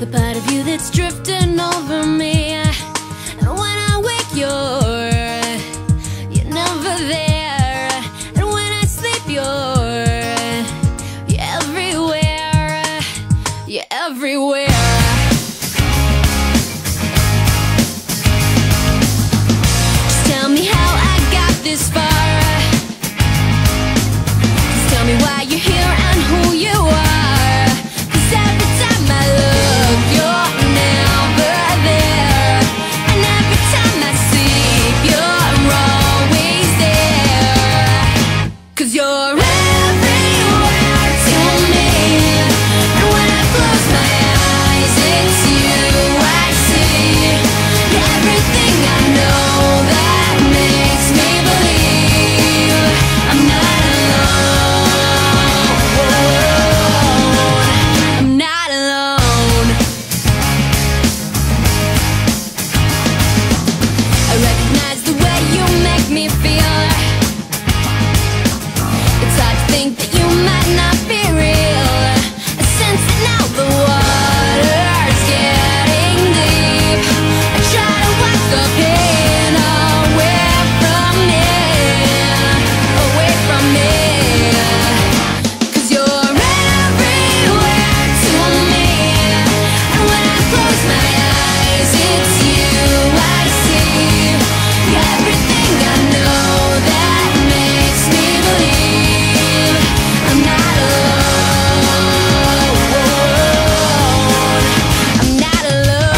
the part of you that's drifting over me. And when I wake, you're never there. And when I sleep, you're everywhere. You're everywhere. Just tell me how I got this far. Just tell me why you're here and who you are. 'Cause every time I look, you're never there. And every time I sleep, you're always there. 'Cause you're everywhere to me. And when I close my eyes, it's you I see. You're everything I know that makes me believe I'm not alone. I'm not alone. I recognize the way you make me feel. It's hard to think that you might not be real. I sense it now, the water's getting deep. I try to wipe the pain away from me, away from me. 'Cause you're everywhere to me. And when I close my eyes, it's you I see. You're everything I know that makes me believe I'm not alone. I'm not alone.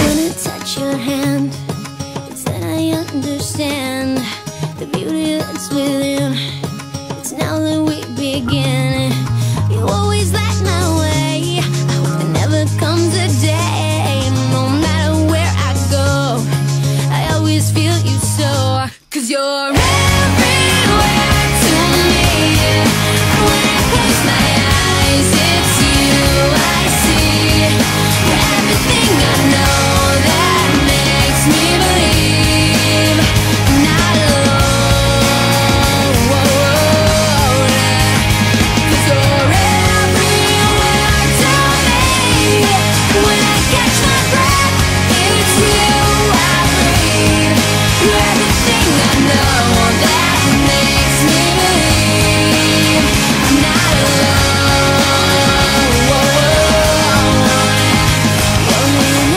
When I touch your hand, it's then I understand the beauty that's within. It's now that we begin. You always light my way. I hope there never comes a day, no matter where I go, I always feel you so. 'Cause you're everywhere to me. And when I close my eyes, it's you I see. You're everything I know that makes me believe I'm not alone. 'Cause you're everywhere to me. And when I catch my breath, it's you I breathe. You're everything I know that makes me believe I'm not alone. You're in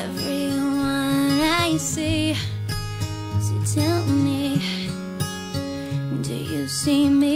everyone I see. So tell me, do you see me?